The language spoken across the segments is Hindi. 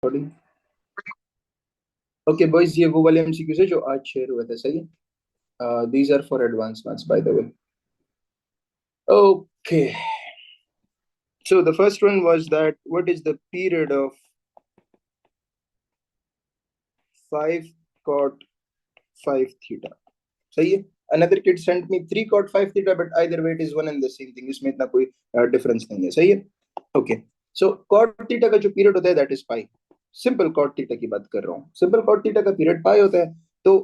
रिकॉर्डिंग। ओके बॉयज, ये वो वाले एमसीक्यूज है जो आज शेयर हुए थे, सही है। These are for advance marks by the way. Okay, so the first one was that what is the period of 5 cot 5 theta? सही है। another kid sent me 3 cot 5 theta but either way it is one and the same thing, इसमें इतना कोई डिफरेंस नहीं है, सही है। ओके, सो cot theta का जो पीरियड होता है that is pi. Simple cot theta की बात कर रहा हूँ, सिंपल cot theta का पीरियड पाई होता है। तो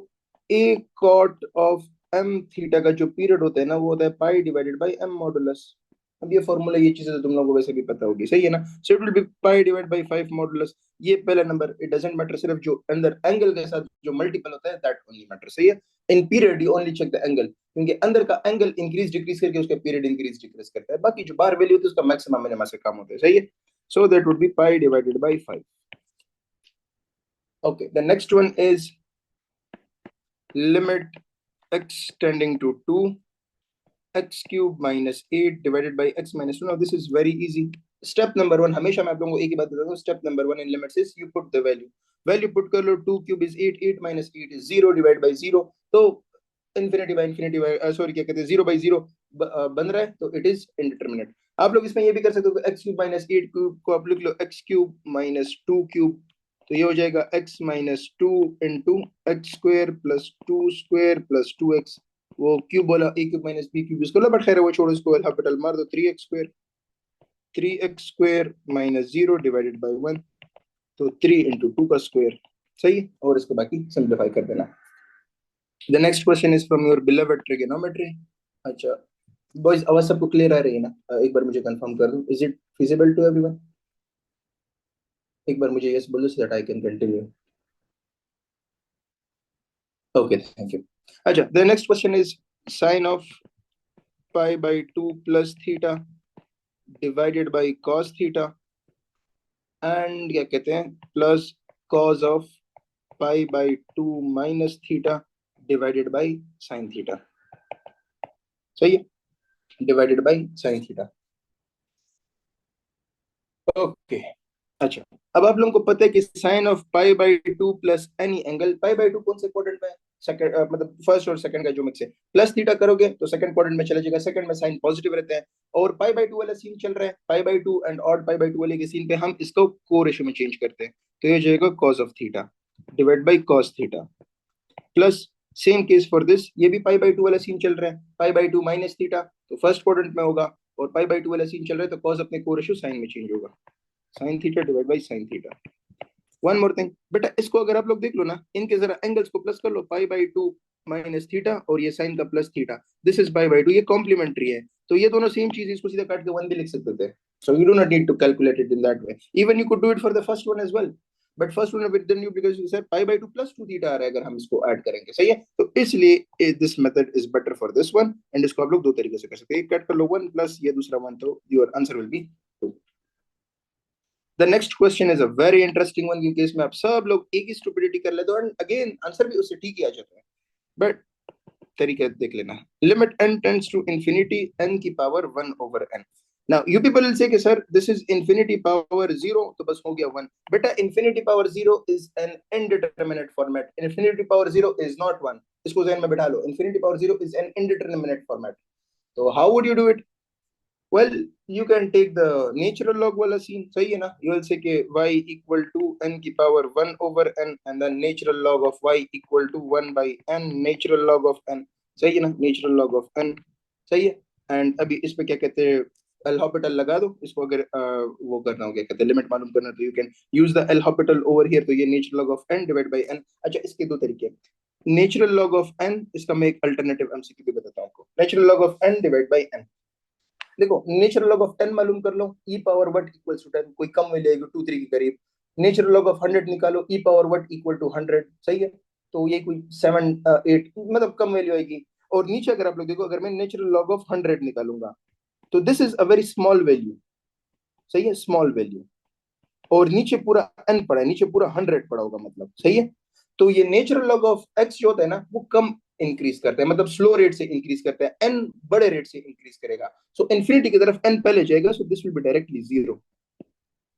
a cot of m theta का जो पीरियड होता है ना वो होता है पाई डिवाइडेड बाय m मॉडुलस। अब ये फॉर्मूला, ये चीजें तो तुम लोगों को वैसे भी पता होगी, सही है ना। So it will B pi divide by 5 modulus. ये पहला नंबर, इट डजंट मैटर, सिर्फ जो अंदर एंगल के साथ जो मल्टीपल होता है दैट ओनली मैटर, सही है। In period you only check the angle, क्योंकि अंदर का एंगल इंक्रीज डिक्रीज करके उसका पीरियड इंक्रीज डिक्रीज करता है। बाकी जो बाहर वैल्यू होती है उसका मैक्सिमम मिनिमम से कम होता है, सही है। So that would be pi divided by 5। okay, the next one is limit x tending to 2 x cube minus 8 divided by x minus 2. Now this is very easy. Step number 1, हमेशा मैं आप लोगों को एक ही बात बताता हूँ। Step number 1 in limits is you put the value put कर लो। 2 cube is 8, 8 minus 8 is 0 divided by 0। तो infinity by सॉरी क्या कहते हैं 0 by 0 बन रहा है, तो it is indeterminate। आप लोग इसमें ये भी कर सकते हो, x cube minus 8 cube को आप लिख लो x cube minus 2 cube। तो ये हो जाएगा x minus 2 into x square plus 2 square plus 2x। वो क्यूब बोला, a cube minus b cube use कर लो, बट खैर वो छोड़ो, इसको एल्फाबेटल मार दो। 3x square minus 0 divided by 1, तो 3 into 2 का स्क्वायर, सही है। और इसको बाकी सिंप्लीफाई कर देना। The next question is from your beloved trigonometry. अच्छा बॉयज, आवाज सबको क्लियर आ रही है ना? एक बार मुझे कंफर्म कर दो, is it feasible to everyone? एक बार मुझे यस बोलो so that I can continue. Okay, thank you. अच्छा, the next question is sine of pi by 2 plus theta divided by cos theta and क्या कहते हैं plus cos of pi by 2 minus theta divided by sin theta, सही है, divided by sin theta. Okay, अच्छा, अब आप लोगों को पता है कि sign of pi by 2 plus any angle, pi by 2 कौन से क्वाड्रेंट में है? सेकंड, मतलब फर्स्ट और सेकंड का जो मिक्स है। प्लस थीटा करोगे तो सेकंड क्वाड्रेंट में चला जाएगा, सेकंड में साइन पॉजिटिव रहता है। और पाई बाई 2 वाला सीन चल रहा है, पाई by 2 and odd pi by 2 वाले के सीन पे हम इसको को रेशियो में चेंज करते हैं, तो ये जाएगा cos of theta divide by cos theta plus same case for this, ये भी पाई बाई 2 वाला सीन चल रहा है, पाई बाई 2 माइनस थीटा तो फर्स्ट क्वाड्रेंट में होगा, और पाई बाई 2 वाला सीन चल रहा है तो cos अपने को रेशियो साइन में चेंज होगा, sine theta divide by sine theta. One more thing बेटा, इसको अगर आप लोग देख लो ना, इनके जरा एंगल्स को प्लस कर लो, पाई बाई 2 माइनस थीटा और ये साइन का plus theta, this is pi by 2, ये कॉम्प्लीमेंट्री है, तो ये दोनों सेम चीज, इसको सीधा काट के वन भी लिख सकते थे। So you do not need to calculate it in that way, even you could do it for the first one as well, but first one with the new, because you said pi by 2 plus 2 theta आ रहा है, अगर हम इसको ऐड करेंगे, सही है, तो इसलिए this method is better for this one, and इसको आप लोग दो तरीके से कर सकते हैं, एक कट कर लो 1 प्लस ये दूसरा 1, तो your answer will be 2। The next question is a very interesting one, क्योंकि इसमें आप सब लोग एक ही स्टुपिडिटी कर लेते हो एंड अगेन आंसर भी उससे ठीक ही आ जाता है, बट तरीका देख लेना। Limit n tends to infinity n की power 1 over n। Now you people will say कि sir this is infinity power 0, तो बस हो गया 1। बेटा infinity power 0 is an indeterminate format, infinity power 0 is not 1, इसको ध्यान में बिठा लो, infinity power 0 is an indeterminate format. तो how would you do it? well you can take the natural log वाला सीन, सही है ना। you will say कि y equal to n की power 1 over n and then natural log of y equal to 1 by n natural log of n, सही है ना, natural log of n, सही है। एंड अभी इस पे क्या कहते हैं एल हॉपिटल लगा दो इसको, अगर वो करना हो क्या कहते हैं लिमिट मालूम करना, तो you can use the L Hôpital over here, तो ये natural log of n divide by n। अच्छा, इसके दो तरीके हैं, नेचुरल लॉग ऑफ n, इसका मैं एक अल्टरनेटिव एमसीक्यू भी बताता हूँ आपको। Natural log of n divide by n, देखो नेचुरल लॉग ऑफ 10 मालूम कर लो, ई पावर वट इक्वल्स टू 10, कोई कम वैल्यू आएगी 2 3 के करीब। नेचुरल लॉग ऑफ 100 निकालो, ई पावर वट इक्वल टू 100, सही है, तो ये कोई 7 8 मतलब कम वैल्यू आएगी। और नीचे अगर आप लोग देखो, अगर मैं नेचुरल लॉग ऑफ 100 निकालूंगा तो this is a very small value, सही है, स्मॉल वैल्यू। और नीचे पूरा n पड़ा है, नीचे पूरा 100 पड़ा होगा, मतलब सही है। तो ये नेचुरल लॉग ऑफ x जो होता है ना वो कम इंक्रीज करता है, मतलब स्लो रेट से इंक्रीज करता है, n बड़े रेट से इंक्रीज करेगा। सो इन्फिनिटी की तरफ n पहले जाएगा, so this will be directly 0,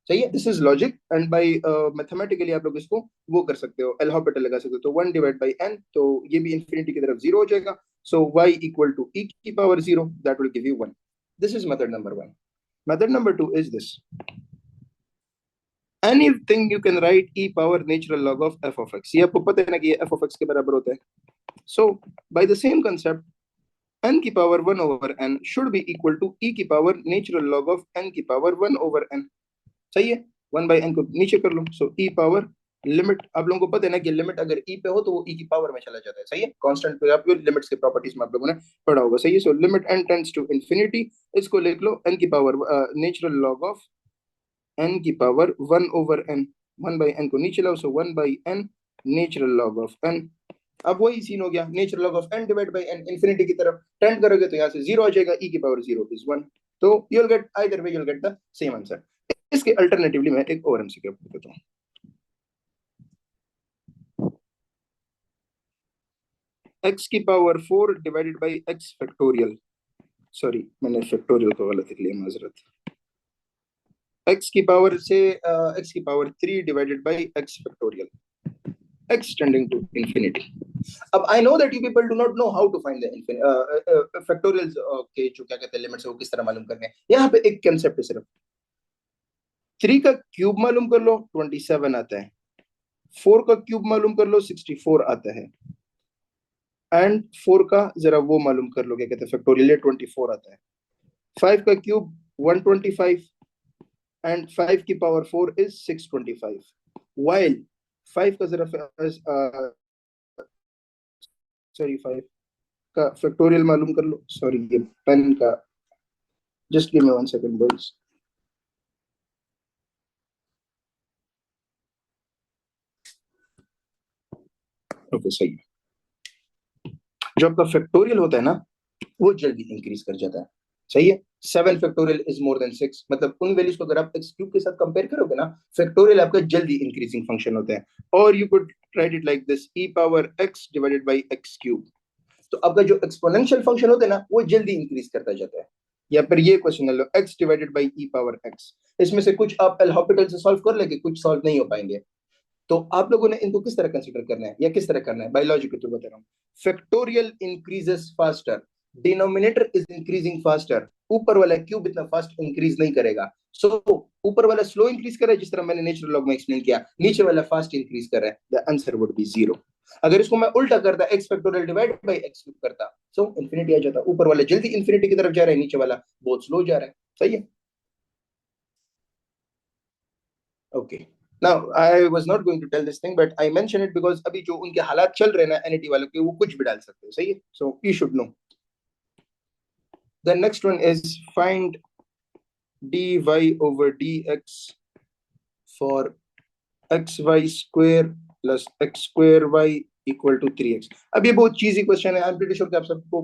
सही है, this is logic and by mathematically आप लोग इसको वो कर सकते हो, एल हॉपिटल लगा सकते हो। तो 1 डिवाइड बाई एन, तो ये भी इंफिनिटी की तरफ जीरो हो जाएगा। सो y इक्वल टू e की power zero, that will give you 1। This is method number 1। Method number 2 is this, anything you can write e power natural log of f of x। ये आपको पता है ना कि ये f of x के बराबर होता है। so by the same concept, n की power 1 over n should be equal to e की power natural log of n की पावर 1 over n। सही है, 1 by n को नीचे कर लो। so e पावर लिमिट, आप लोगों को पता है ना कि लिमिट अगर e पे हो तो वो e की पावर में चला जाता है। सही है, कांस्टेंट पे आपको लिमिट्स के प्रॉपर्टीज में आप लोगों ने पढ़ा होगा। सही है, so limit n tends to infinity, इसको लिख लो n की power natural log of n की power 1 over n, 1 by n को नीचे लाओ, so 1 by n natural log of n। अब वही सीन हो गया, natural log of n divide by n, infinity की तरफ टेंड करोगे तो यहाँ से जीरो आ जाएगा, e की पावर जीरो इज 1। तो you will gate either way, you will get the same answer. इसके अल्टरनेटिवली मैं एक और एमसीक्यू देता हूँ। x की power 4 divided by x factorial, sorry मैंने फैक्टोरियल को गलत लिख लिया, माजरत। x की पावर से x की power 3 divided by x factorial, x tending to infinity। अब I know that you people do not know how to find the factorials के जो क्या कहते हैं लिमिट्स है वो किस तरह मालूम करने हैं। यहाँ पे एक कंसेप्ट है सिर्फ, 3 का क्यूब मालूम कर लो 27 आता है, 4 का क्यूब मालूम कर लो 64 आता है, एंड 4 का जरा वो मालूम कर लो क्या कहते हैं फैक्टोरियल 24 आता है, 5 का क्यूब 125 एंड 5 की पावर 4 इज 625। while 5 का जरा सॉरी 5 का फैक्टोरियल मालूम कर लो, सॉरी ये पेन का, just give me 1 second boys. Okay सही है, जो आपका फैक्टोरियल होता है ना वो जल्दी इंक्रीज कर जाता है। सही है, 7 फैक्टोरियल इज मोर देन 6, मतलब उन वैल्यूज को अगर आप एक्स क्यूब के साथ कंपेयर करोगे ना, फैक्टोरियल आपका जल्दी इंक्रीजिंग फंक्शन होता है। और you could write it like this, e power x divided by x cube. तो आपका जो एक्सपोनेंशियल फंक्शन होता है ना वो जल्दी इंक्रीज करता जाता है। या फिर ये question low, x divided by e power x, इसमें से कुछ आप एल हॉपिटल से सॉल्व कर लेंगे, कुछ सॉल्व नहीं हो पाएंगे। तो आप लोगों ने इनको किस तरह कंसीडर करना है या किस तरह करना है, बायोलॉजी के थ्रू बता रहा हूँ। Factorial increases faster, denominator is increasing faster, ऊपर वाला क्यूब इतना फास्ट इंक्रीज नहीं करेगा। सो ऊपर वाला स्लो इंक्रीज कर रहा है, जिस तरह मैंने नेचुरल लॉग में एक्सप्लेन किया, नीचे वाला फास्ट इंक्रीज कर रहा है, the answer would be zero. अगर इसको मैं उल्टा करता, x factorial divide by x cube करता, सो इंफिनिटी आ जाता। ऊपर वाला जल्दी इंफिनिटी की तरफ जा रहा है, नीचे वाला बहुत स्लो जा रहा है। सही है, okay. Now I was not going to tell this thing but I mention it because अभी जो उनके हालात चल रहे हैं ना एनईटी वालों के, वो कुछ भी डाल सकते हैं। सही है, so you should know। The next one is find dy over dx for xy square plus x square y equal to 3x। अब ये बहुत चीजी क्वेश्चन है, आई एम प्रीटी श्योर कि आप सबको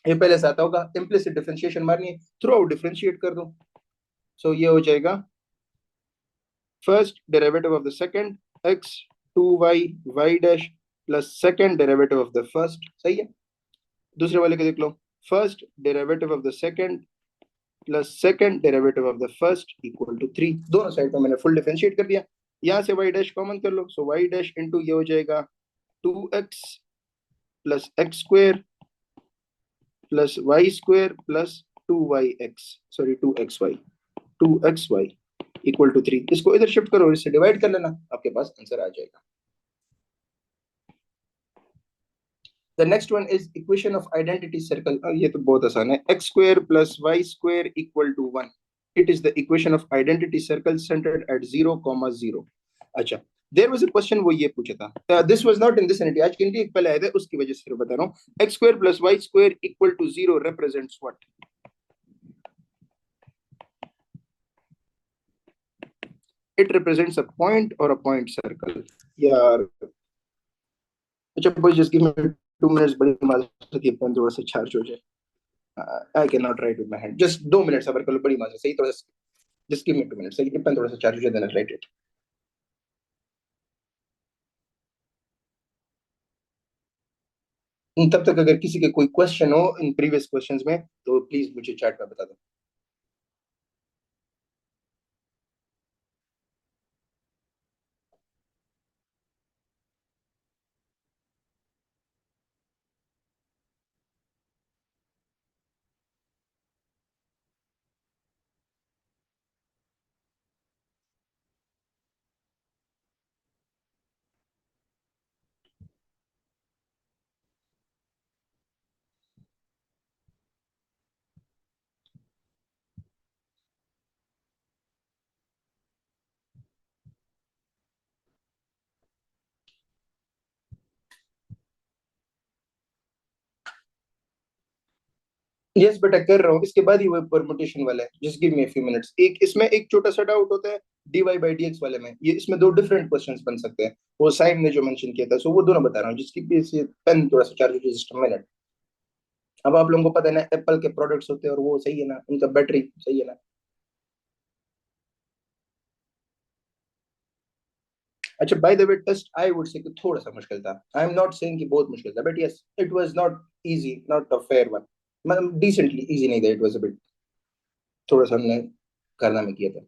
ये पहले से आता होगा। इम्प्लिसिट डिफरेंशिएशन मारनी है, थ्रू आउट डिफरेंशिएट कर दो। सो ये हो जाएगा first derivative of the second x 2y y dash plus second derivative of the first। सही है, दूसरे वाले को देख लो, first derivative of the second plus second derivative of the first equal to 3। दोनों साइड पे मैंने फुल डिफरेंशिएट कर दिया, यहाँ से y dash कॉमन कर लो, सो y dash इंटू ये हो जाएगा 2x plus x square plus y square plus 2yx, sorry 2xy, 2xy equal to 3। इसको इधर शिफ्ट करो, इससे डिवाइड कर लेना, आपके पास आंसर आ जाएगा। The next one is equation of identity circle. ये तो बहुत आसान है, x square plus y square equal to 1। It is the equation of identity circle centred at 0,0। अच्छा, देयर वाज अ क्वेश्चन, वो ये पूछा था, this was not in this NET, आज की एनईटी एक पहले आया था, उसकी वजह से बता रहा हूँ। X square plus y square equal to 0 represents what? It represents a point or a point circle। यार अच्छा boys, just give me 2 minutes, बड़ी माजरत, ये पेन थोड़ा सा चार्ज हो जाए। I cannot write with my hand, just 2 minutes सबर कर लो, बड़ी माजरत। सही, थोड़ा सा just give me 2 minutes, सही, ये पेन थोड़ा सा चार्ज हो जाए, then I'll write it। तब तक अगर किसी के कोई क्वेश्चन हो इन प्रीवियस क्वेश्चंस में तो प्लीज मुझे चैट में बता दो। यस बेटा कर रहा हूँ, इसके बाद ही वो परमुटेशन वाला है, just give me a few minutes. एक इसमें एक छोटा सा डाउट होता है dy बाई डी एक्स वाले में, ये इसमें दो डिफरेंट क्वेश्चंस बन सकते हैं, वो साइम ने जो मेंशन किया था, सो वो दोनों बता रहा हूँ, जिसकी भी से पेन थोड़ा सा चार्ज सिस्टम मिनट। अब आप लोगों को पता है ना एप्पल के प्रोडक्ट्स होते हैं और वो सही है ना, उनका बैटरी सही है ना। अच्छा by the way test I would say कि थोड़ा सा मुश्किल था, आई एम नॉट सेइंग कि बहुत मुश्किल था, but yes it was not easy, not a fair one, मतलब डिसेंटली इजी नहीं था, इट वाज अ बिट, थोड़ा सा हमने करना में किया था।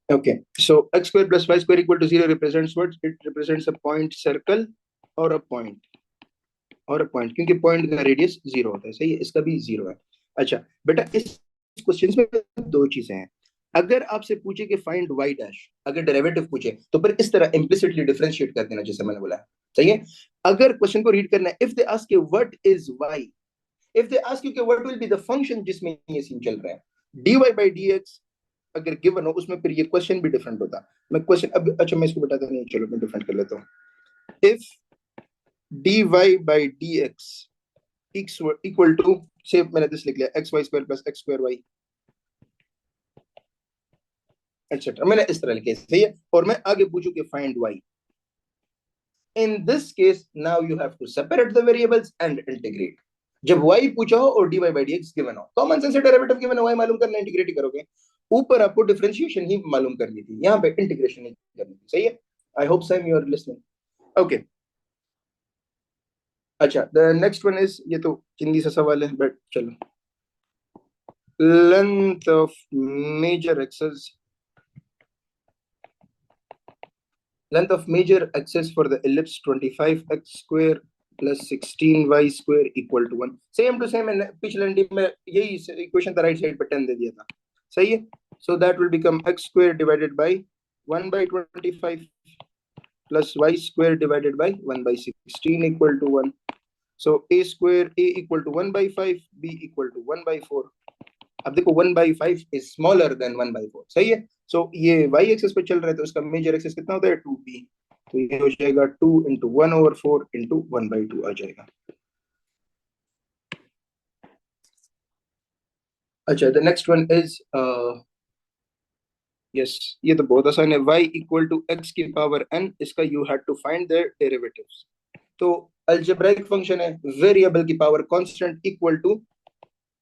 Okay, so x square plus y square equal to 0 represents what? It represents a point circle और a point, और a point, क्योंकि point का रेडियस जीरो होता है, सही है, इसका भी जीरो है। अच्छा बेटा इस क्वेश्चन में दो चीजें हैं, अगर आपसे पूछे कि फाइंड y डैश, अगर डेरिवेटिव पूछे तो फिर इस तरह इम्प्लिसिटली डिफरेंशिएट कर देना जैसे मैंने बोला है, सही है। अगर क्वेश्चन को रीड करना है, if they ask you what is y, if they ask you कि what will be the function जिसमें ये सीन चल रहा है, dy by dx अगर गिवन हो उसमें फिर ये क्वेश्चन भी डिफरेंट होता। मैं क्वेश्चन अब अच्छा मैं इसको बताता नहीं, चलो मैं डिफरेंट कर लेता हूँ। If dy by d x equal to, say मैंने दिस लिख लिया x y square plus x square y etcetera, मैंने इस तरह लिखे, सही है, और मैं आगे पूछूं कि find y, in this case now you have to separate the variables and integrate. जब y पूछा हो और dy by d x given हो, कॉमन सेंस से डेरिवेटिव गिवन हो, y मालूम करना, इंटीग्रेट ही करोगे, ऊपर आपको डिफरेंशिएशन ही मालूम करनी थी, यहाँ पे इंटीग्रेशन नहीं करनी थी, सही है। I hope Sam you are listening. Okay अच्छा द नेक्स्ट वन इज, ये तो हिंदी से सवाल है बट चलो, length of major axis, length of major axis for the ellipse 25x square plus 16y square equal to 1, same to same पिछले एनडी में यही इक्वेशन था, राइट साइड पे 10 दे दिया था, सही है। So that will become x square divided by 1 by 25 plus y square divided by 1 by 16 equal to 1. So a square a equal to 1 by 5, b equal to 1 by 4। अब देखो 1/5 इज स्मॉलर देन 1/4, सही है। सो ये y एक्सिस पे चल रहा है तो उसका मेजर एक्सिस कितना होता है 2b, तो ये हो जाएगा 2 इंटू 1/4 इंटू 1/2 आ जाएगा। अच्छा the next one is yes, ये तो बहुत आसान है, y इक्वल टू x की पावर n, इसका you had to find the derivatives. तो अलजेब्राइक फंक्शन है, वेरिएबल की power constant equal to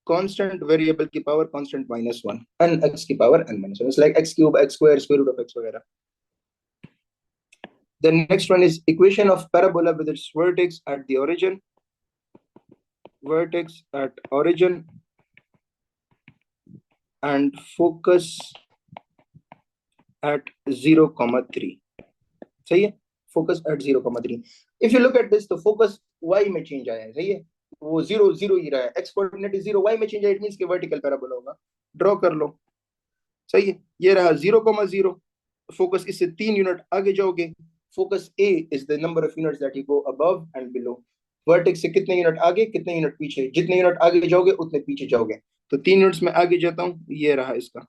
constant variable की power constant minus one, n x की power n minus one, it's like x cube x square square root of x वगैरह। The next one is equation of parabola with its vertex at origin and focus at 0, 3, सही है, focus at 0, 3। If you look at this तो फोकस y में चेंज आया है, सही है, वो जीरो जीरो ही रहा है, x coordinate is zero, y में चेंज आया, इट मींस कि वर्टिकल पैराबोला होगा, ड्रॉ कर लो, सही है। ये रहा 0, 0, फोकस इससे 3 यूनिट आगे जाओगे, focus A is the number of units that you go above and below, vertex से कितने यूनिट आगे कितने यूनिट पीछे, जितने यूनिट आगे जाओगे उतने पीछे जाओगे, तो 3 यूनिट्स में आगे जाता हूँ, ये रहा इसका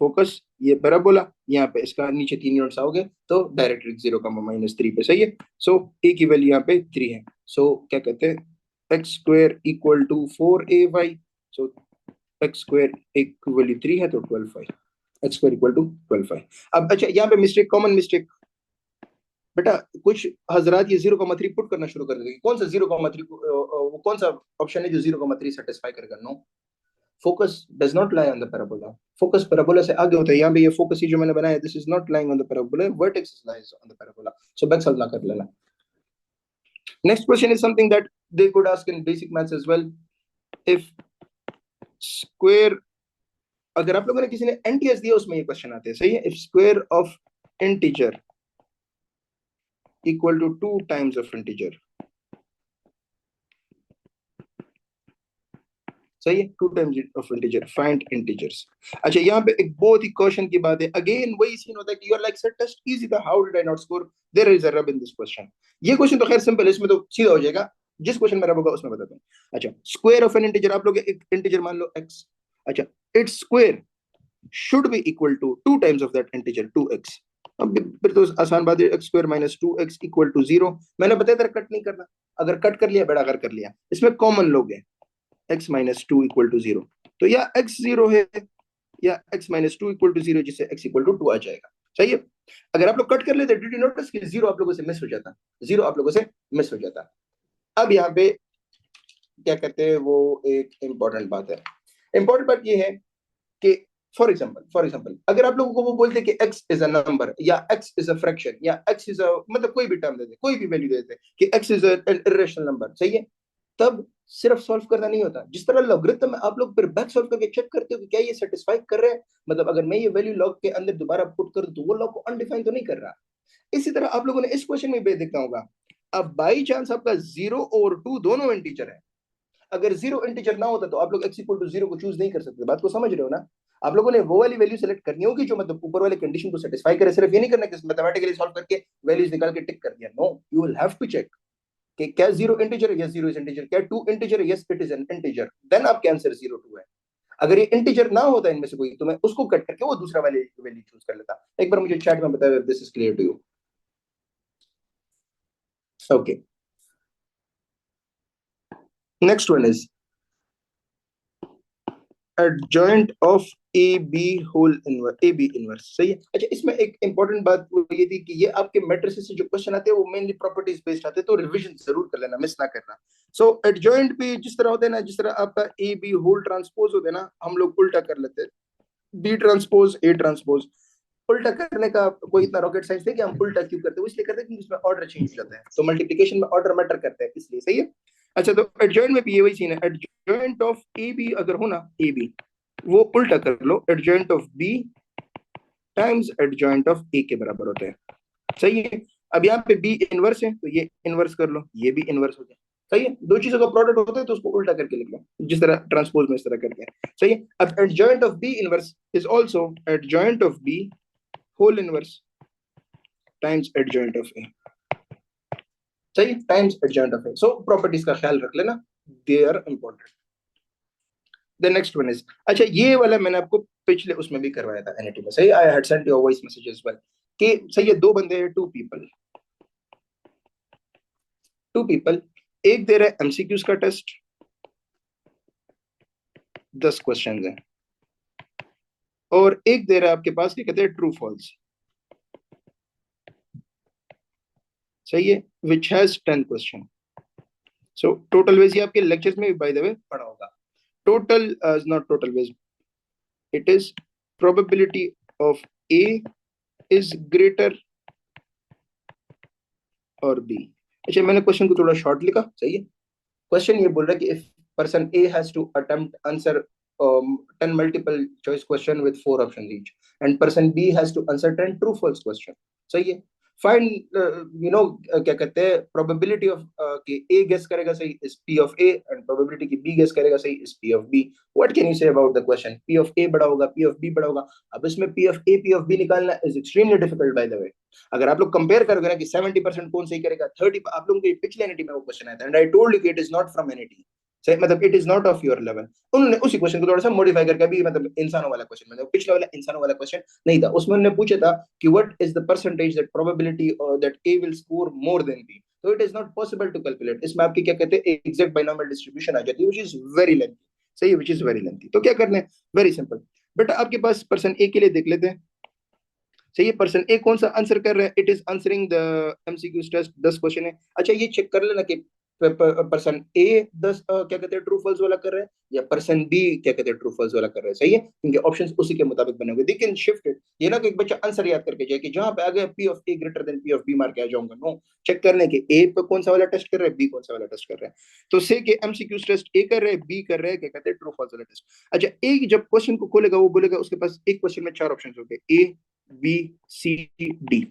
फोकस, ये पैराबोला, यहाँ पे इसका नीचे 3 यूनिट्स आओगे तो डायरेक्ट 0, -3 पे, सही है। सो ए की वैल्यू यहाँ पे 3 है, सो क्या कहते हैं x square equal to 4ay, so x square एक वैल्यू 3 है तो 12y, x square equal to 12y। अब अच्छा यहाँ पे मिस्टेक, कॉमन मिस्टेक बेटा, कुछ हजरात ये 0, 3 पुट करना शुरू कर देंगे, कौन सा 0, 3 वो कौन सा ऑप्शन है जो 0, 3 सेटिस्फाई करेगा, no, focus does not lie on the parabola, focus parabola से आगे होता है, यहाँ पे ये फोकस ही जो मैंने बनाया this is not lying on the parabola, vertex lies on the parabola, so back solve ना कर लेना। Next question is something that they could ask in basic maths as well, if square, अगर आप लोगों ने किसी ने एनटीएस दिया उसमें ये क्वेश्चन आते हैं, सही है, if square of integer equal to 2 times of integer, सही है, 2 times of integer, find integers। अच्छा यहाँ पे एक बहुत ही क्वेश्चन की बात है, अगेन वही सीन होता है कि you're like sir test easy था, how did I not score, there is a rub in this question. ये क्वेश्चन तो खैर सिंपल है, इसमें तो सीधा हो जाएगा, जिस क्वेश्चन में रब होगा उसमें बताता हूँ। अच्छा, स्क्वायर ऑफ एन इंटीजर, आप लोग एक इंटीजर मान लो x, अच्छा it's square should be equal to 2 times of that integer 2x। अब फिर तो आसान बात है, x square minus 2x equal to 0। मैंने बताया था कट नहीं करना, अगर कट कर लिया बेड़ा कर कर लिया, इसमें कॉमन लोग हैं, x माइनस 2 इक्वल टू 0, तो या x 0 है या x माइनस 2 इक्वल टू 0, जिससे x इक्वल टू 2 आ जाएगा। सही है। अगर आप लोग कट कर लेते, डिड यू नोटिस कि 0 आप लोगों से मिस हो जाता, 0 आप लोगों से मिस हो जाता। अब यहाँ पे क्या कहते हैं, वो एक इंपॉर्टेंट बात है। इंपॉर्टेंट बात ये है कि फॉर एग्जाम्पल अगर आप लोगों को वो बोलते कि x इज अ नंबर या x इज अ फ्रैक्शन या x इज अ, मतलब कोई भी टर्म देते, कोई भी वैल्यू देते कि x is an irrational number, सही है, तब सिर्फ सॉल्व करना नहीं होता। जिस तरह लॉगरिथम में आप लोग फिर बैक सॉल्व करके चेक करते हो कि क्या ये सेटिस्फाई कर रहे हैं, मतलब अगर मैं ये वैल्यू लॉग के अंदर दोबारा पुट करूं तो वो लॉग को अनडिफाइन तो नहीं कर रहा। इसी तरह आप लोगों ने इस क्वेश्चन में भी देखा होगा, अब बाई चांस आपका 0 और 2 दोनों इंटीजर है, अगर 0 इंटीजर ना होता तो आप लोग x इक्वल टू 0 को चूज नहीं कर सकते। बात को समझ रहे हो ना? आप लोगों ने वो वाली वैल्यू सेलेक्ट करनी होगी जो मतलब ऊपर वाले कंडीशन को सेटिस्फाई करे। सिर्फ ये नहीं करना कि मैथमेटिकली सॉल्व करके वैल्यूज निकाल के टिक कर दिया। No, you will have to check कि क्या 0 इंटीजर है, यस 0 इज इंटीजर, क्या 2 इंटीजर है, yes it is an integer, then आपके आंसर 0 2 है। अगर ये इंटीजर ना होता इनमें से कोई, तो मैं उसको कट करके वो दूसरा वाली वैल्यू चूज कर लेता। एक बार मुझे चैट में बताओ this is clear to you. Okay, next one is adjoint of A B whole inverse, A B inverse, सही है। अच्छा, इसमें एक इंपॉर्टेंट बात वो ये थी कि ये आपके मैट्रिसेस से जो क्वेश्चन आते हैं वो मेनली प्रॉपर्टीज बेस्ड आते हैं, तो रिवीजन जरूर कर लेना, मिस ना करना। सो एडजॉइंट भी जिस तरह होते हैं ना, जिस तरह आपका ए बी होल ट्रांसपोज होते हैं ना, हम लोग उल्टा कर लेते हैं, बी ट्रांसपोज ए ट्रांसपोज। उल्टा करने का कोई इतना रॉकेट साइंस नहीं कि हम उल्टा क्यों करते हैं, वो इसलिए करते हैं कि उसमें ऑर्डर चेंज हो जाता है, तो मल्टीप्लिकेशन में ऑर्डर मैटर करता है, इसलिए, सही है। अच्छा, तो एडजॉइंट में भी ये वही सीन है, एडजॉइंट ऑफ ए बी अगर हो ना, ए बी, वो उल्टा कर लो, adjoint of B times adjoint of A के बराबर होते हैं, सही है। अब यहाँ पे बी इनवर्स है तो ये इनवर्स कर लो, ये भी इनवर्स हो गया, सही है। दो चीजों का प्रोडक्ट होता है तो उसको उल्टा करके लिख लो, जिस तरह ट्रांसपोज में इस तरह करके, सही है। अब adjoint of B inverse is also adjoint of B whole inverse times adjoint of A, सही, times adjoint of A. So properties का ख्याल रख लेना, they are important. The next one is, अच्छा ये वाला मैंने आपको पिछले उसमें भी करवाया था एनईटी में, सही, I had sent your voice message as well, कि सही है, दो बंदे हैं, टू पीपल, एक दे रहा है एमसीक्यूज का टेस्ट, 10 क्वेश्चन है, और एक दे रहा है आपके पास, क्या कहते हैं, ट्रू फॉल्स, सही है, which has 10 question. So total ways, ये आपके लेक्चर्स में भी बाय द वे पढ़ा होगा, total not total ways, it is probability of A is greater or B। अच्छा, मैंने क्वेश्चन को थोड़ा शॉर्ट लिखा, सही है। क्वेश्चन ये बोल रहा है कि if person A has to attempt answer 10 multiple choice question with 4 options each and person B has to answer 10 true false question, सही है। फाइंड क्या कहते हैं, प्रोबेबिलिटी ऑफ कि A गेस करेगा सही is P of A and probability कि B गेस करेगा सही is P of B। What can you say about the question? P of A बड़ा होगा, P ऑफ B बड़ा होगा। अब इसमें P of A P of B निकालना is extremely difficult bye the वे। अगर आप लोग कंपेयर करोगे ना कि 70% कौन सही करेगा, 30, आप लोगों के पिछले एनईटी में वो क्वेश्चन आया था एंड आई टोल्ड यू कि it is not from NET, सही, मतलब it is not of your level. उन्होंने उसी क्वेश्चन को थोड़ा सा मॉडिफाई करके अभी, मतलब इंसानों वाला क्वेश्चन, मतलब पिछला वाला इंसानों वाला क्वेश्चन नहीं था, उसमें उन्होंने पूछा था कि what is the percentage that probability that A will score more than B, तो it is not possible to calculate. इसमें आपकी क्या कहते हैं, एग्जैक्ट बाइनोमियल डिस्ट्रीब्यूशन आ जाती है, व्हिच इज वेरी लेंथी, सही है, व्हिच इज वेरी लेंथी। तो क्या करना है, वेरी सिंपल बेटा, आपके पास पर्सन ए के लिए देख लेते हैं, सही है। पर्सन ए कौन सा आंसर कर रहा है, it is answering the MCQ test, 10 question है। अच्छा, ये चेक कर लेना कि पर्सन ए 10 क्या कहते हैं ट्रू फॉल्स वाला कर रहा है या पर्सन बी क्या कहते हैं ट्रू फॉल्स वाला कर रहा है, सही है, क्योंकि ऑप्शंस उसी के मुताबिक बने होंगे। दे कैन शिफ्ट इट, ये ना कि एक बच्चा आंसर याद करके जाए कि जहां पे आ गया P of A greater than P of B मार के आ जाऊंगा, नो, चेक करने के ए पे कौन सा वाला टेस्ट कर रहा है, बी कौन सा वाला टेस्ट कर रहा है। तो से के एमसीक्यू टेस्ट ए कर रहे हैं, बी कर रहे हैं क्या कहते हैं ट्रू फॉल्स वाला टेस्ट। अच्छा, ए जब क्वेश्चन को खोलेगा वो बोलेगा उसके पास एक क्वेश्चन में 4 ऑप्शंस होंगे, ए बी सी डी,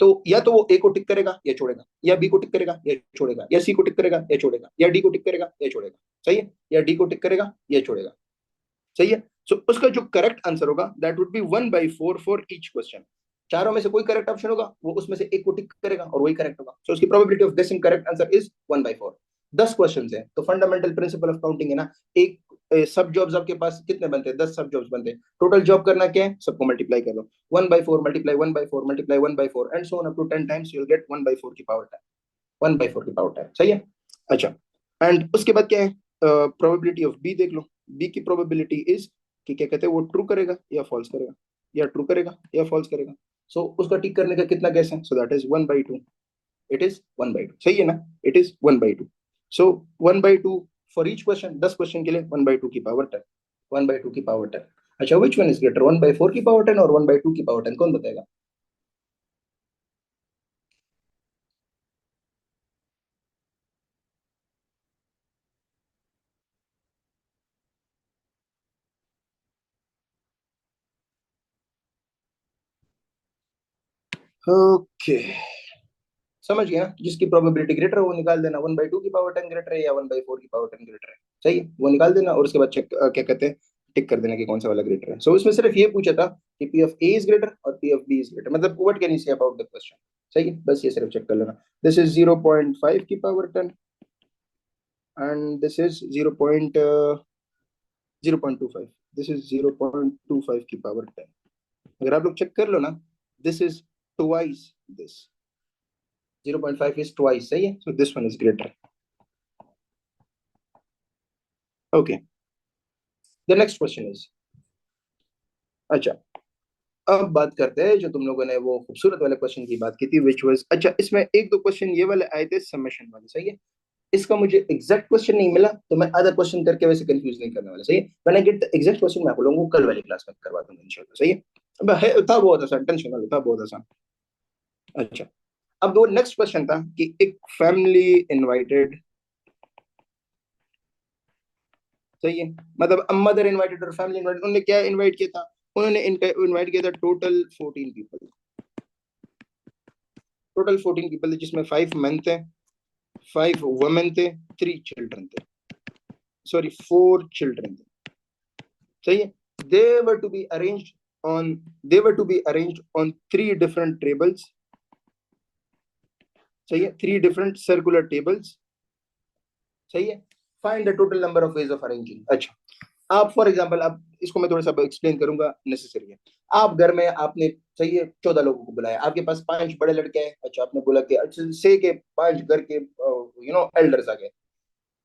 तो या तो वो ए को टिक करेगा या छोड़ेगा, या बी को टिक करेगा या छोड़ेगा, या सी को टिक करेगा या छोड़ेगा, या डी को टिक करेगा या छोड़ेगा, सही है, या डी को टिक करेगा या छोड़ेगा, सही है। सो उसका जो करेक्ट आंसर होगा that would be 1/4 for each question. चारों में से कोई करेक्ट ऑप्शन होगा वो उसमें से एक को टिक करेगा और वही करेक्ट होगा, सो उसकी प्रोबेबिलिटी ऑफ गेसिंग करेक्ट आंसर इज 1/4। 10 क्वेश्चन है, तो फंडामेंटल प्रिंसिपल ऑफ काउंटिंग है ना, एक सब जॉब्स आपके पास कितने बनते हैं, 10 सब जॉब्स बनते हैं, टोटल जॉब करना क्या है, सबको मल्टीप्लाई कर लो, 1/4 multiply 1/4 multiply 1/4 and so on up to 10 times, you will get 1/4 की पावर 10, 1/4 की पावर 10, सही है। अच्छा, एंड उसके बाद क्या है, प्रोबेबिलिटी ऑफ बी देख लो, बी की प्रोबेबिलिटी इज कि क्या कहते हैं, वो ट्रू करेगा या फॉल्स करेगा, या ट्रू करेगा या फॉल्स करेगा। सो उसका टिक करने का कितना गैस है, so that is 1/2, it is 1/2, सही है ना, it is 1/2। So 1/2 for each question, 10 question के लिए 1/2 की पावर 10, 1/2 की पावर 10। अच्छा, विच वन इज ग्रेटर, 1/4 की पावर 10 और 1/2 की पावर 10, कौन बताएगा? ओके, समझ गया ना, जिसकी प्रोबेबिलिटी ग्रेटर है वो निकाल देना, 1/2 की पावर 10 ग्रेटर है या 1/4 की पावर 10 ग्रेटर है, सही है, वो निकाल देना और उसके बाद चेक क्या कहते हैं, टिक कर देना कि कौन सा वाला ग्रेटर है। सो इसमें सिर्फ ये पूछा था कि P of A is greater और P of B is greater, मतलब what can you say about the question, सही है, बस ये सिर्फ चेक कर लेना। दिस इज 0.5 की power 10 and this is 0.25, this is 0.25 की पावर 10। अगर आप लोग चेक कर लो ना, this is twice this, 0.5 is twice, सही है, so this one is greater. Okay, the next question is, अच्छा, अब बात करते हैं जो तुम लोगों ने वो खूबसूरत वाले क्वेश्चन की बात की थी, which was, अच्छा इसमें एक दो क्वेश्चन ये वाले आए थे समेशन वाले, सही है, इसका मुझे एग्जैक्ट क्वेश्चन नहीं मिला तो मैं आधा क्वेश्चन करके वैसे कंफ्यूज नहीं करने वाला, सही है, when I get the exact question मैं आप लोगों को कल वाली क्लास में करवा दूंगा इंशाल्लाह, सही है। अब था बहुत आसान, टेंशन ना लो, था बहुत आसान। अच्छा, अब वो नेक्स्ट क्वेश्चन था कि एक फैमिली इनवाइटेड, सही है, मतलब मदर इनवाइटेड और फैमिली इनवाइटेड, उन्होंने क्या इनवाइट किया था, उन्होंने इनका इनवाइट किया था टोटल 14 पीपल, टोटल 14 पीपल थे, जिसमें 5 मेन थे, 5 वुमेन थे, 3 चिल्ड्रन थे, सॉरी 4 चिल्ड्रन थे, सही है। They were to be arranged on, they were to be arranged on 3 different tables, सही है, 3 डिफरेंट सर्कुलर टेबल्स, सही है। Find the total number of ways of arranging. अच्छा, आप फॉर एग्जाम्पल, आप इसको मैं थोड़ा सा एक्सप्लेन करूंगा, नेसेसरी है। आप घर में आपने, सही है, 14 लोगों को बुलाया, आपके पास 5 बड़े लड़के हैं, अच्छा आपने बोला कि अच्छा से के 5 घर के एल्डर्स आ गए,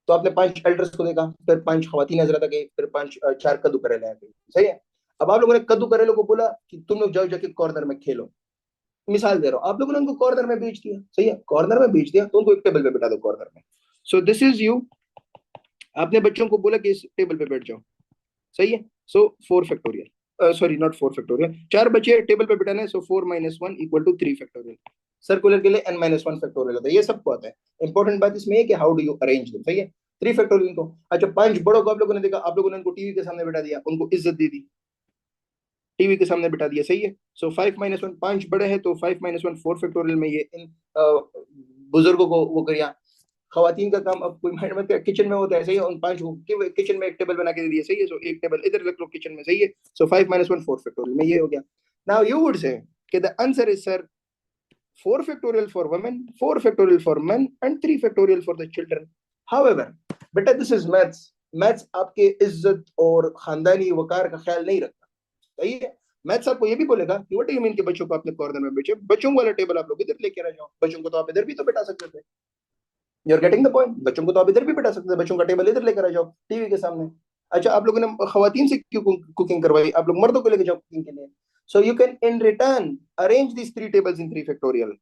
तो आपने 5 एल्डर्स को देखा, फिर 5 खवातीन हजरत आ गई, फिर 5 4 कद्दू करेले आ गए, सही है। अब आप लोगों ने कद्दू करेले को बोला कि तुम लोग जाओ जाके कॉर्नर में खेलो, मिसाल दे रहा हूँ, आप लोगों ने उनको कॉर्नर में भेज दिया, सही है, कॉर्नर में भेज दिया तो उनको एक टेबल पे बिठा दो कॉर्नर में। सो दिस इज यू, आपने बच्चों को बोला कि इस टेबल पे बैठ जाओ, सही है। सो 4 फैक्टोरियल, सॉरी नॉट 4 फैक्टोरियल, 4 बचे टेबल पे बिठाने, सो 4 - 1 = 3 फैक्टोरियल। सर्कुलर के लिए n-1 फैक्टोरियल होता है, ये सबको आता है। इंपॉर्टेंट बात इसमें है कि हाउ डू यू अरेंज दम, सही है। 3 फैक्टोरियल को, अच्छा 5 बड़ों को आप लोगों ने देखा, आप लोगों ने उनको टीवी के सामने बिठा दिया, उनको इज्जत दे दी, टीवी के सामने बिठा दिया, सही है। सो 5 - 1, 5 बड़े हैं तो 5 - 1 4 फैक्टोरियल में ये इन बुजुर्गों को वो करिया। खवातीन का काम अब कोई माइंड मत, किचन में होता है, सही है, उन 5 को किचन में एक टेबल बना के दे दिया, सही है, सो एक टेबल इधर रख लो किचन में, सही है। सो 5 - 1 4 फैक्टोरियल में ये हो गया। नाउ यू वुड से कि the answer is sir 4 factorial for women, 4 factorial for main and 3 factorial for the children. However बेटा, दिस इज मैथ्स, मैथ्स आपके इज्जत और खानदानी वकार का ख्याल नहीं रखता, सही है। मैथ्स आपको ये भी बोलेगा कि व्हाट डू यू मीन कि बच्चों को आपने कॉर्नर में बेचे, बच्चों वाला टेबल आप लोग इधर लेके आ जाओ, बच्चों को तो आप इधर भी तो बैठा सकते थे, you are getting the point, बच्चों को तो आप इधर भी बैठा सकते थे, बच्चों का टेबल इधर लेकर आ जाओ टीवी के सामने। अच्छा, आप लोगों ने खवातीन से क्यों कुकिंग करवाई, आप लोग मर्दों को लेके जाओ कुकिंग के लिए। So you can in return arrange this 3 tables in 3 factorial,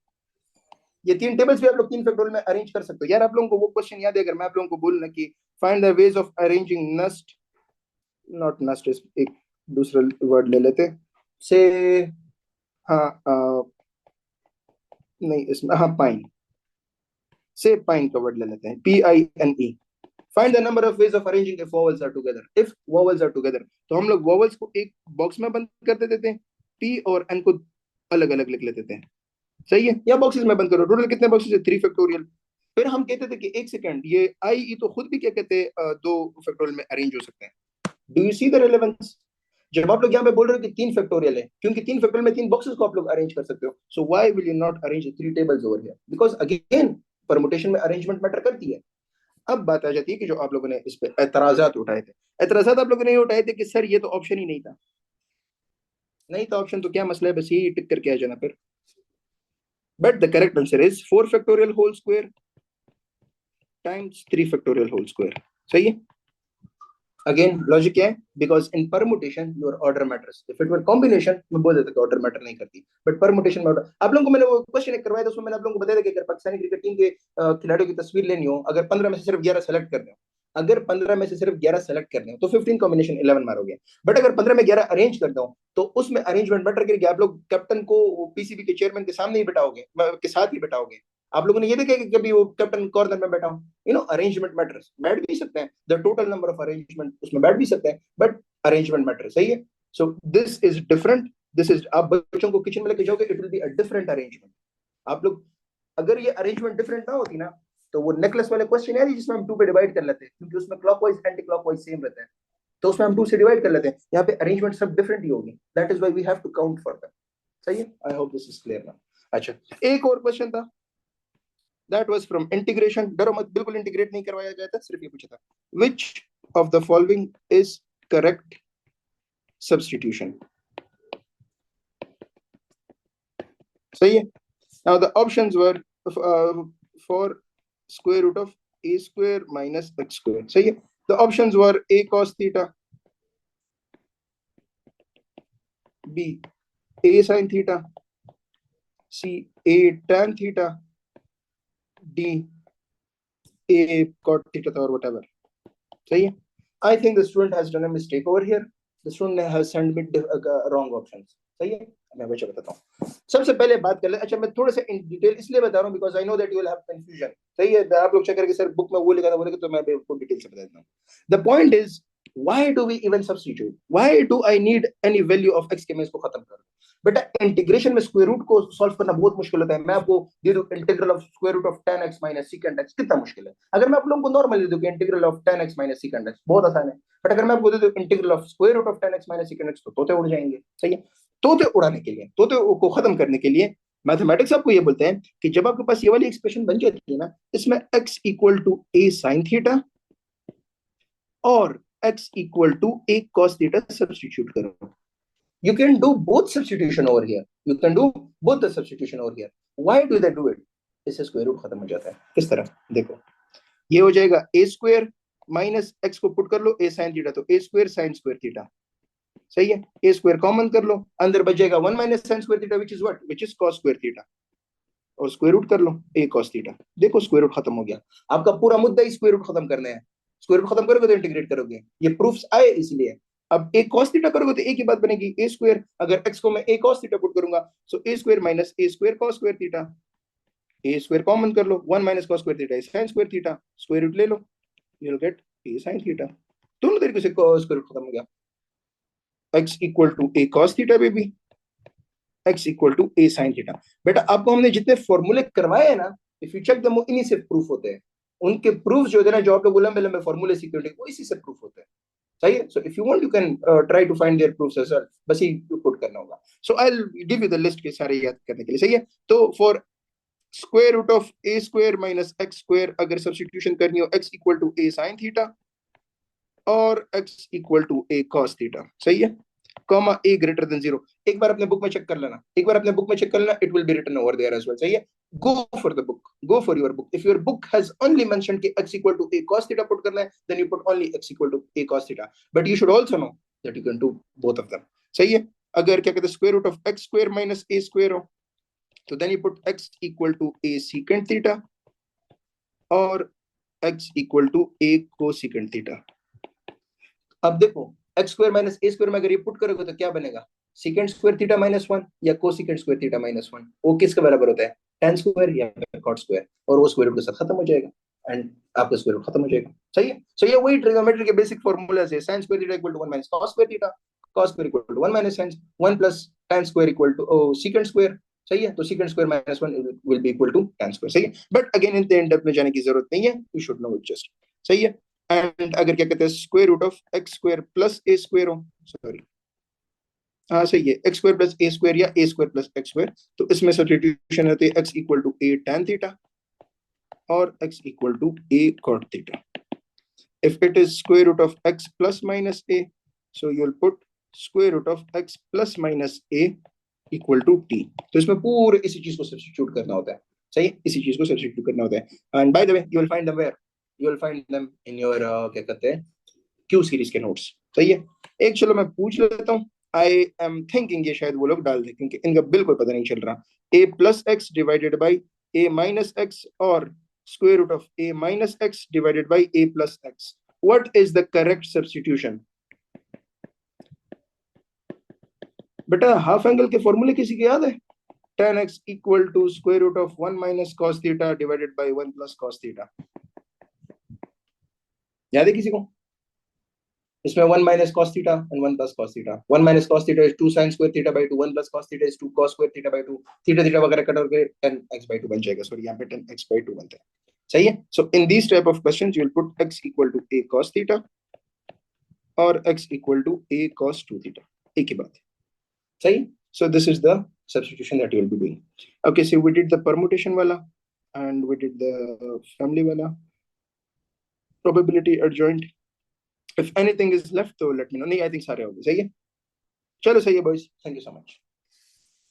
ये 3 टेबल्स भी आप लोग 3 फैक्टोरियल में अरेंज कर सकते हो। यार आप लोगों को वो क्वेश्चन याद है, अगर मैं आप लोगों को बोलूं ना कि find the ways of arranging नस्ट, नॉट नस्ट, एक दूसरा वर्ड ले लेते से, हाँ नहीं इसमें, हाँ पाइन, से पाइन का वर्ड ले लेते हैं, PINE। Find the number of ways of arranging if vowels are together, if vowels are together, तो हम लोग वोवेल्स को एक बॉक्स में बंद कर देते थे, P और N को अलग अलग लिख लेते थे, सही है, या बॉक्सेस में बंद करो, टोटल कितने बॉक्सेस है, 3 फैक्टोरियल। फिर हम कहते थे कि एक सेकंड, ये IE तो खुद भी क्या कहते हैं 2 फैक्टोरियल में अरेंज हो सकते हैं। Do you see the relevance, जब आप लोग यहाँ पे बोल रहे हो कि 3 फैक्टोरियल है, क्योंकि 3 फैक्टोरियल में 3 बॉक्सेस को आप लोग अरेंज कर सकते हो, so why will you not arrange 3 tables over here, because again permutation में अरेंजमेंट मैटर करती है। अब बात आ जाती है कि जो आप लोगों ने इस पे एतराजात उठाए थे, एतराजात आप लोगों ने ये उठाए थे कि सर ये तो ऑप्शन ही नहीं था। नहीं था ऑप्शन तो क्या मसला है, बस यही टिक करके आ जाना फिर। But the correct answer is 4 factorial whole square times 3 factorial whole square. सही है। अगेन लॉजिक क्या है, because in permutation your order matters, if it were combination मैं बोल देता कि ऑर्डर मैटर नहीं करती, बट परमुटेशन में ऑर्डर। आप लोगों को मैंने वो क्वेश्चन एक करवाया था, उसमें मैंने आप लोगों को बताया था कि अगर पाकिस्तानी क्रिकेट टीम के खिलाड़ियों की तस्वीर लेनी हो, अगर 15 में से सिर्फ 11 सेलेक्ट करने हो, अगर 15 में से सिर्फ 11 सेलेक्ट करने हो तो 15 कॉम्बिनेशन 11 मारोगे। बट अगर 15 में 11 अरेंज करता हूं तो उसमें अरेंजमेंट मैटर करेगी। आप लोग कैप्टन को पीसीबी के चेयरमैन के सामने ही बिठाओगे, के साथ ही बिठाओगे। आप लोगों ने ये देखा कि कभी वो कैप्टन कॉर्नर में बैठा हो, अरेंजमेंट मैटर्स, बैठ भी सकते हैं, the total number of arrangement उसमें बैठ भी सकते हैं, बट अरेंजमेंट मैटर। सही है। So this is different, this is, आप बच्चों को किचन में लेके जाओगे, it will be a different arrangement. आप लोग, अगर ये अरेंजमेंट डिफरेंट ना होती ना, तो वो नेकलेस वाले क्वेश्चन है जिसमें हम 2 पे डिवाइड कर लेते हैं, क्योंकि उसमें क्लॉकवाइज एंटी क्लॉकवाइज सेम रहता है, तो उसमें हम 2 से डिवाइड कर लेते हैं। यहाँ पे अरेंजमेंट सब डिफरेंट ही होगी, that is why we have to count for that. सही है। I hope this is clear now. अच्छा, एक और क्वेश्चन था, दैट वाज फ्रॉम इंटीग्रेशन। डरो मत, बिल्कुल इंटीग्रेट नहीं करवाया गया था, सिर्फ ये पूछा था, which of the following is correct substitution. सही है। Now the options were for square root of a square minus x square। सही है। The options were a cos theta, b a sin theta, c a tan theta, d a cot theta or whatever। सही है। I think the student has done a mistake over here. The student has sent me wrong options। सही है। मैं वैसे बताता हूँ। सबसे पहले बात कर ले, अच्छा मैं थोड़ा सा इन डिटेल इसलिए बता रहा हूँ because I know that you will have confusion. सही है। आप लोग चेक करके सर बुक में वो लिखा था वो लिखा, तो मैं आपको डिटेल से बता देता हूँ। The point is, why do we even substitute, why do I need any value of x के मैं इसको खत्म करूँ। बेटा इंटीग्रेशन में स्क्वायर रूट को सॉल्व करना बहुत मुश्किल होता है। मैं आपको दे दूं integral of square root of tan x minus secant x, कितना मुश्किल है। अगर मैं आप लोगों को नॉर्मल दे दूं कि integral of tan x minus secant x, बहुत आसान है। बट अगर मैं आपको दे दूं integral of square root of tan x minus secant x, तो तोते उड़ जाएंगे। सही है। तोते उड़ाने के लिए, तोते को खत्म करने के लिए मैथमेटिक्स आपको ये बोलते हैं कि जब आपके पास ये वाली एक्सप्रेशन बन जाती है ना, इसमें x equal to a sin theta और x equal to a cos theta substitute करो। You can do both substitution over here. You can do both the substitution over here. Why do they do it? इससे स्क्वायर रूट खत्म हो जाता है। किस तरह, देखो, ये हो जाएगा a स्क्वायर माइनस x को पुट कर लो a sin थीटा, तो a square sin square theta. सही है। a स्क्वायर कॉमन कर लो, अंदर बच जाएगा 1 minus sin square theta which is what, which is cos square theta, और स्क्वायर रूट कर लो a cos थीटा। देखो स्क्वायर रूट खत्म हो गया। आपका पूरा मुद्दा ही स्क्वायर रूट खत्म करना है। स्क्वायर रूट खत्म करोगे तो इंटीग्रेट करोगे, ये प्रूफ्स आए इसलिए। अब a cos थीटा करोगे तो a की बात बनेगी a स्क्वायर, अगर x को मैं a cos थीटा पुट करूंगा so a square minus a square cos square theta, a square common कर लो, 1 minus cos square theta sin square theta, square root ले लो, you will get a sin theta. दोनों तरीके से स्क्वायर रूट खत्म हो गया। x equal to a cos theta baby, x equal to a sin theta. बेटा आपको हमने जितने फॉर्मूले करवाए हैं ना, इफ यू चेक देम, इन्हीं से प्रूफ होते हैं। उनके प्रूफ जो होते हैं ना, जो आप लोग लंबे लंबे फॉर्मूले सीखे होंगे, वो इसी से प्रूफ होते हैं। सही है। So if you want you can try to find their proofs as well, बस ही पुट करना होगा। So I will give you the list के सारे याद करने के लिए। सही है। तो for square root of a square minus x square अगर सब्स्टिट्यूशन करनी हो, x equal to a sin theta और x equal to a cos theta. सही है। Comma a greater then 0। एक बार अपने बुक में चेक कर लेना, एक बार अपने बुक में चेक कर लेना, it will be written over there as well. सही है। Go for the book, go for your book. If your book has only mentioned कि x equal to a cos theta put करना है, then you put only x equal to a cos theta, but you should also know that you can do both of them. सही है। अगर क्या कहते हैं square root of x square minus a square हो, तो then you put x equal to a secant theta और x equal to a cosecant theta. अब देखो x square minus a square में अगर ये पुट करोगे तो क्या बनेगा, सेकेंड स्क्वायर थीटा माइनस 1 या कोसेकेंड स्क्वायर थीटा माइनस 1, वो किसके बराबर होता है, tan स्क्वायर या cot स्क्वायर, और वो स्क्वायर रूट के साथ खत्म हो जाएगा एंड आपका स्क्वायर रूट खत्म हो जाएगा। सही है। सो ये वही ट्रिग्नोमेट्री के बेसिक फार्मूलाज है। sin square theta equal to 1 minus cos square theta, cos square equal to 1 minus sin, 1 plus tan square equal to second square. सही है। तो second square minus 1 will be equal to tan square. सही है। बट अगेन इन डेप्थ में जाने की जरूरत नहीं है, you should know it just. सही है। एंड अगर क्या कहते हैं square root of x square plus a square हो, सॉरी हाँ सही है, x square plus a square या a square plus x square, तो इसमें सब्स्टिट्यूशन होती है x equal to a tan theta or x equal to a cot theta. If it is square root of x plus minus a, so you will put square root of x plus minus a equal to t. तो इसमें पूरे इसी चीज को सब्स्टिट्यूट करना होता है, सही है, इसी चीज को सब्स्टिट्यूट करना होता है. And by the way you will find them where, you will find them in your क्या कहते हैं क्यू सीरीज के नोट्स. सही है. एक चलो मैं पूछ लेता हूँ. आई एम थिंकिंग ये शायद वो लोग डाल दें क्योंकि इनका बिल्कुल पता नहीं चल रहा. a plus x divided by a minus x और square root of a minus x divided by a plus x. What is the correct substitution? बेटा हाफ एंगल के फॉर्मूले किसी के याद है? tan x equal to square root of 1 minus cos theta divided by 1 plus cos theta. याद है किसी को? इसमें 1 minus cos theta and 1 plus cos theta. 1 minus cos theta is 2 sin square theta by 2. 1 plus cos theta is 2 cos square theta by 2. Theta theta वगैरह कट करके 10x by 2 बन जाएगा. सॉरी यहाँ पे 10x by 2 बनता है. सही है. So in these type of questions you will put x equal to a cos theta or x equal to a cos 2 theta. एक ही बात है. सही. So this is the substitution that you will be doing. Okay, so we did the permutation wala and we did the family wala, probability adjoint. If anything is left, तो let me know. नहीं, I think सारे हो गए. सही है. चलो सही है boys. Thank you so much.